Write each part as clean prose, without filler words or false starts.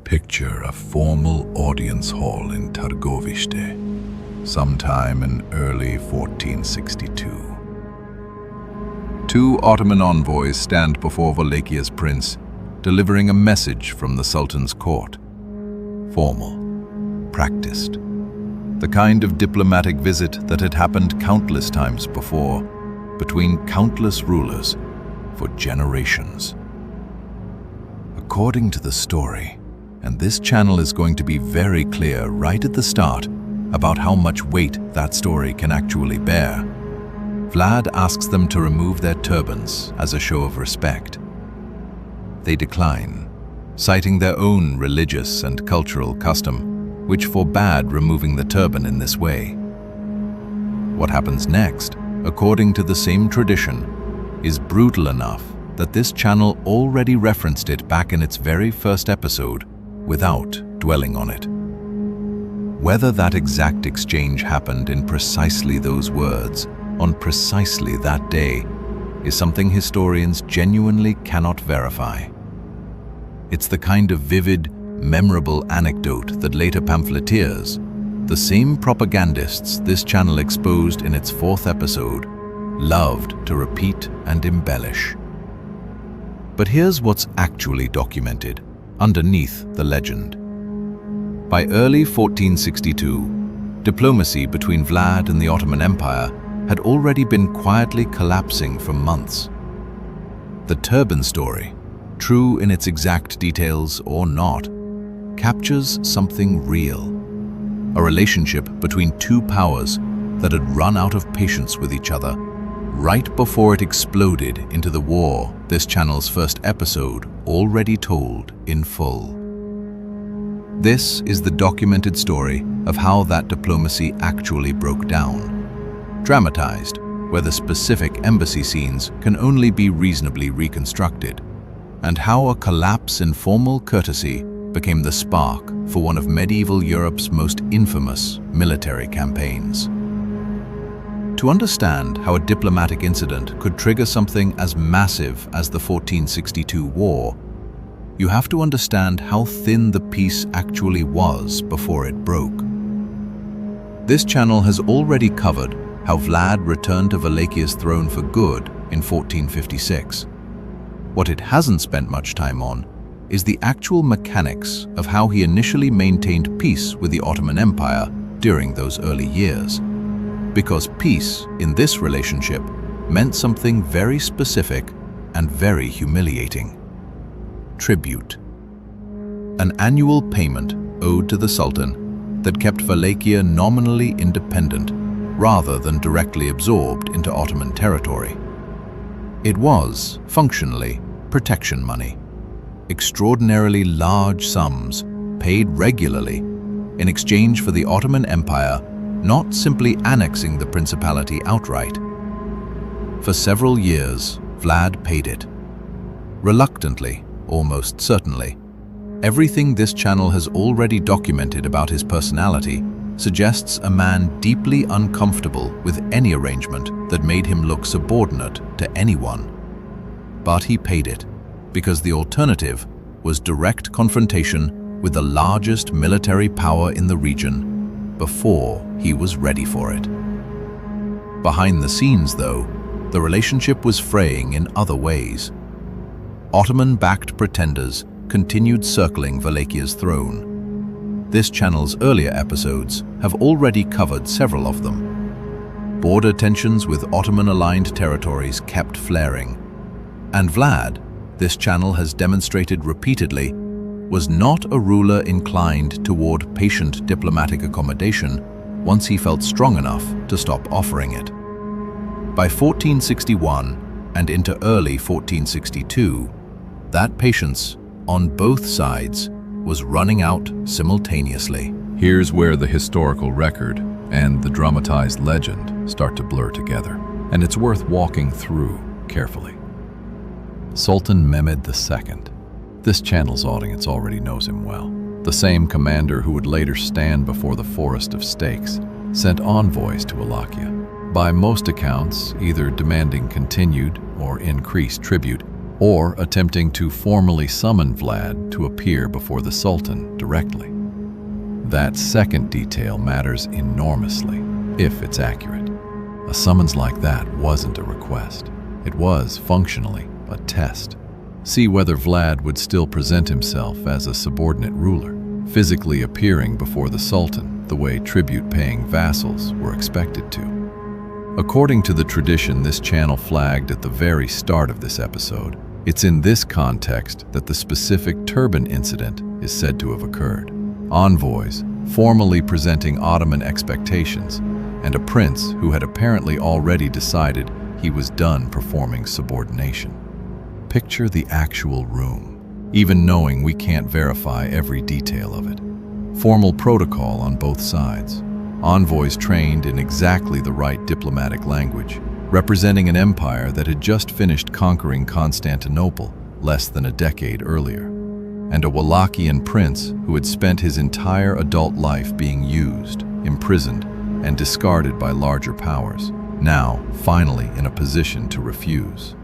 Picture a formal audience hall in Targoviste, sometime in early 1462. Two Ottoman envoys stand before Wallachia's prince, delivering a message from the Sultan's court. Formal, practiced. The kind of diplomatic visit that had happened countless times before, between countless rulers, for generations. According to the story, and this channel is going to be very clear right at the start about how much weight that story can actually bear, Vlad asks them to remove their turbans as a show of respect. They decline, citing their own religious and cultural custom, which forbade removing the turban in this way. What happens next, according to the same tradition, is brutal enough that this channel already referenced it back in its very first episode without dwelling on it. Whether that exact exchange happened in precisely those words, on precisely that day, is something historians genuinely cannot verify. It's the kind of vivid, memorable anecdote that later pamphleteers, the same propagandists this channel exposed in its fourth episode, loved to repeat and embellish. But here's what's actually documented underneath the legend. By early 1462, diplomacy between Vlad and the Ottoman Empire had already been quietly collapsing for months. The turban story, true in its exact details or not, captures something real. A relationship between two powers that had run out of patience with each other right before it exploded into the war this channel's first episode already told in full. This is the documented story of how that diplomacy actually broke down, dramatized where the specific embassy scenes can only be reasonably reconstructed, and how a collapse in formal courtesy became the spark for one of medieval Europe's most infamous military campaigns. To understand how a diplomatic incident could trigger something as massive as the 1462 war, you have to understand how thin the peace actually was before it broke. This channel has already covered how Vlad returned to Wallachia's throne for good in 1456. What it hasn't spent much time on is the actual mechanics of how he initially maintained peace with the Ottoman Empire during those early years. Because peace in this relationship meant something very specific and very humiliating. Tribute. An annual payment owed to the Sultan that kept Wallachia nominally independent rather than directly absorbed into Ottoman territory. It was, functionally, protection money. Extraordinarily large sums paid regularly in exchange for the Ottoman Empire not simply annexing the principality outright. For several years, Vlad paid it. Reluctantly, almost certainly. Everything this channel has already documented about his personality suggests a man deeply uncomfortable with any arrangement that made him look subordinate to anyone. But he paid it, because the alternative was direct confrontation with the largest military power in the region before he was ready for it. Behind the scenes, though, the relationship was fraying in other ways. Ottoman-backed pretenders continued circling Wallachia's throne. This channel's earlier episodes have already covered several of them. Border tensions with Ottoman-aligned territories kept flaring. And Vlad, this channel has demonstrated repeatedly, was not a ruler inclined toward patient diplomatic accommodation once he felt strong enough to stop offering it. By 1461 and into early 1462, that patience, on both sides, was running out simultaneously. Here's where the historical record and the dramatized legend start to blur together, and it's worth walking through carefully. Sultan Mehmed II. This channel's audience already knows him well. The same commander who would later stand before the forest of stakes sent envoys to Wallachia, by most accounts either demanding continued or increased tribute or attempting to formally summon Vlad to appear before the Sultan directly. That second detail matters enormously, if it's accurate. A summons like that wasn't a request. It was, functionally, a test. See whether Vlad would still present himself as a subordinate ruler, physically appearing before the Sultan the way tribute-paying vassals were expected to. According to the tradition this channel flagged at the very start of this episode, it's in this context that the specific turban incident is said to have occurred. Envoys, formally presenting Ottoman expectations, and a prince who had apparently already decided he was done performing subordination. Picture the actual room, even knowing we can't verify every detail of it. Formal protocol on both sides. Envoys trained in exactly the right diplomatic language, representing an empire that had just finished conquering Constantinople less than a decade earlier, and a Wallachian prince who had spent his entire adult life being used, imprisoned, and discarded by larger powers, now finally in a position to refuse.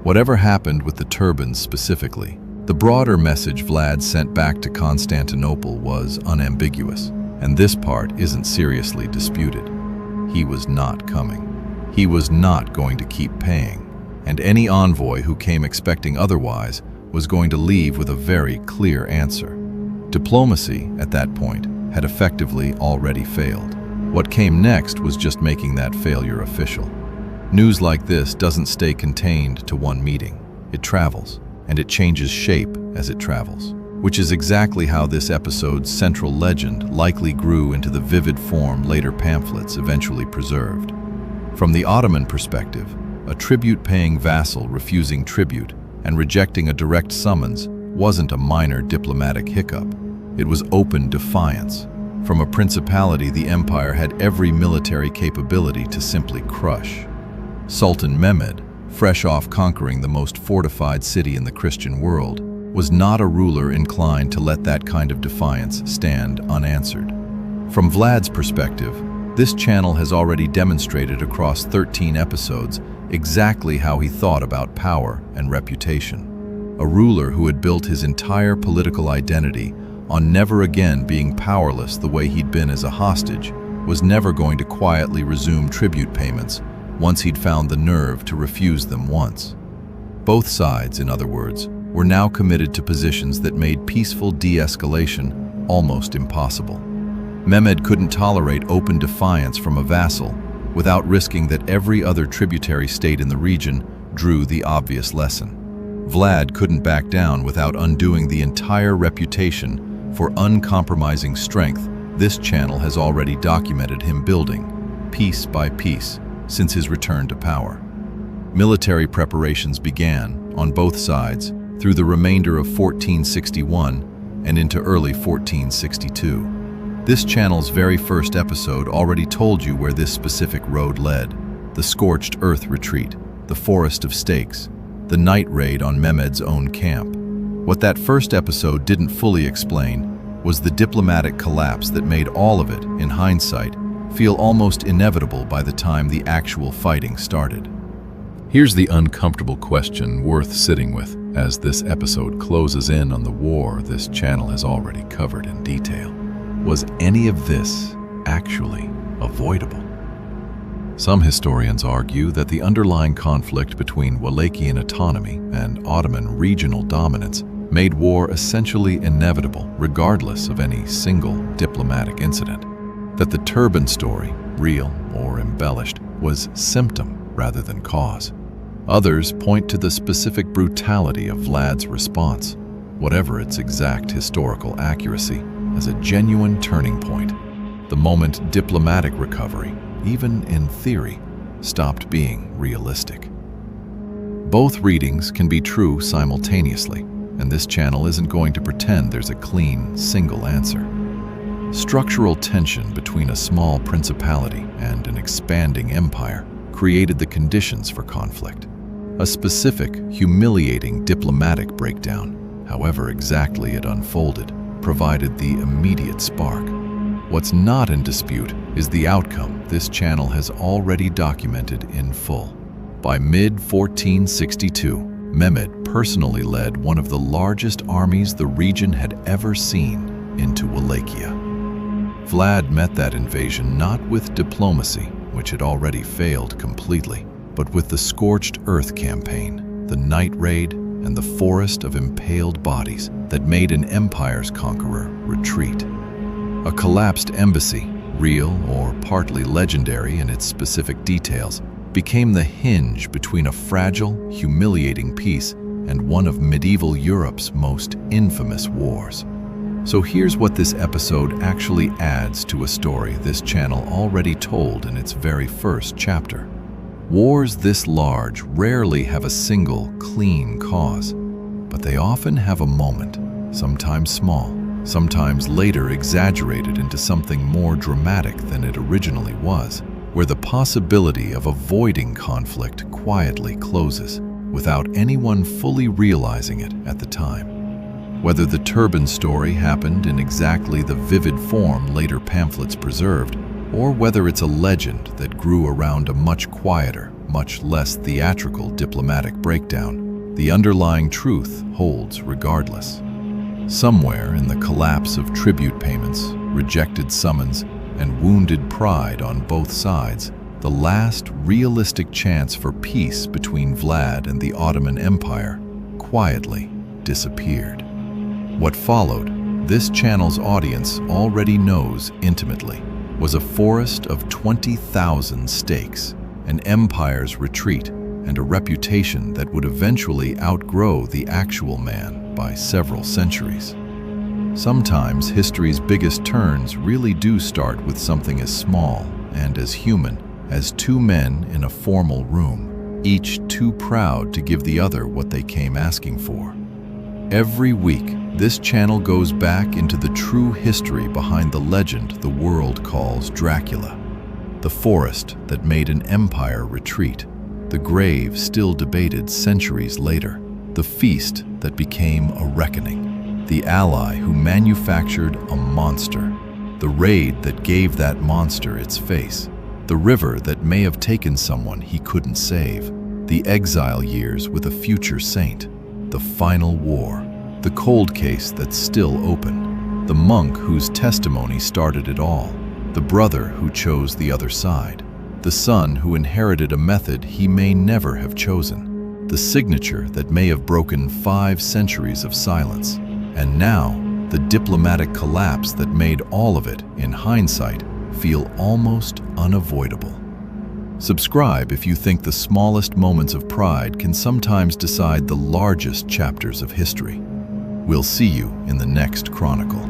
Whatever happened with the turbans specifically, the broader message Vlad sent back to Constantinople was unambiguous, and this part isn't seriously disputed. He was not coming. He was not going to keep paying, and any envoy who came expecting otherwise was going to leave with a very clear answer. Diplomacy, at that point, had effectively already failed. What came next was just making that failure official. News like this doesn't stay contained to one meeting. It travels, and it changes shape as it travels, which is exactly how this episode's central legend likely grew into the vivid form later pamphlets eventually preserved. From the Ottoman perspective, a tribute-paying vassal refusing tribute and rejecting a direct summons wasn't a minor diplomatic hiccup. It was open defiance. From a principality, the empire had every military capability to simply crush. Sultan Mehmed, fresh off conquering the most fortified city in the Christian world, was not a ruler inclined to let that kind of defiance stand unanswered. From Vlad's perspective, this channel has already demonstrated across 13 episodes exactly how he thought about power and reputation. A ruler who had built his entire political identity on never again being powerless the way he'd been as a hostage was never going to quietly resume tribute payments once he'd found the nerve to refuse them once. Both sides, in other words, were now committed to positions that made peaceful de-escalation almost impossible. Mehmed couldn't tolerate open defiance from a vassal without risking that every other tributary state in the region drew the obvious lesson. Vlad couldn't back down without undoing the entire reputation for uncompromising strength this channel has already documented him building, piece by piece, since his return to power. Military preparations began, on both sides, through the remainder of 1461 and into early 1462. This channel's very first episode already told you where this specific road led: the scorched earth retreat, the forest of stakes, the night raid on Mehmed's own camp. What that first episode didn't fully explain was the diplomatic collapse that made all of it, in hindsight, feel almost inevitable by the time the actual fighting started. Here's the uncomfortable question worth sitting with as this episode closes in on the war this channel has already covered in detail. Was any of this actually avoidable? Some historians argue that the underlying conflict between Wallachian autonomy and Ottoman regional dominance made war essentially inevitable regardless of any single diplomatic incident. That the turban story, real or embellished, was symptom rather than cause. Others point to the specific brutality of Vlad's response, whatever its exact historical accuracy, as a genuine turning point. The moment diplomatic recovery, even in theory, stopped being realistic. Both readings can be true simultaneously, and this channel isn't going to pretend there's a clean, single answer. Structural tension between a small principality and an expanding empire created the conditions for conflict. A specific, humiliating diplomatic breakdown, however exactly it unfolded, provided the immediate spark. What's not in dispute is the outcome this channel has already documented in full. By mid-1462, Mehmed personally led one of the largest armies the region had ever seen into Wallachia. Vlad met that invasion not with diplomacy, which had already failed completely, but with the Scorched Earth campaign, the night raid, and the forest of impaled bodies that made an empire's conqueror retreat. A collapsed embassy, real or partly legendary in its specific details, became the hinge between a fragile, humiliating peace and one of medieval Europe's most infamous wars. So here's what this episode actually adds to a story this channel already told in its very first chapter. Wars this large rarely have a single, clean cause, but they often have a moment, sometimes small, sometimes later exaggerated into something more dramatic than it originally was, where the possibility of avoiding conflict quietly closes, without anyone fully realizing it at the time. Whether the turban story happened in exactly the vivid form later pamphlets preserved, or whether it's a legend that grew around a much quieter, much less theatrical diplomatic breakdown, the underlying truth holds regardless. Somewhere in the collapse of tribute payments, rejected summons, and wounded pride on both sides, the last realistic chance for peace between Vlad and the Ottoman Empire quietly disappeared. What followed, this channel's audience already knows intimately, was a forest of 20,000 stakes, an empire's retreat, and a reputation that would eventually outgrow the actual man by several centuries. Sometimes history's biggest turns really do start with something as small and as human as two men in a formal room, each too proud to give the other what they came asking for. Every week, this channel goes back into the true history behind the legend the world calls Dracula. The forest that made an empire retreat, the grave still debated centuries later, the feast that became a reckoning, the ally who manufactured a monster, the raid that gave that monster its face, the river that may have taken someone he couldn't save, the exile years with a future saint, the final war, the cold case that's still open, the monk whose testimony started it all, the brother who chose the other side, the son who inherited a method he may never have chosen, the signature that may have broken 5 centuries of silence, and now the diplomatic collapse that made all of it, in hindsight, feel almost unavoidable. Subscribe if you think the smallest moments of pride can sometimes decide the largest chapters of history. We'll see you in the next chronicle.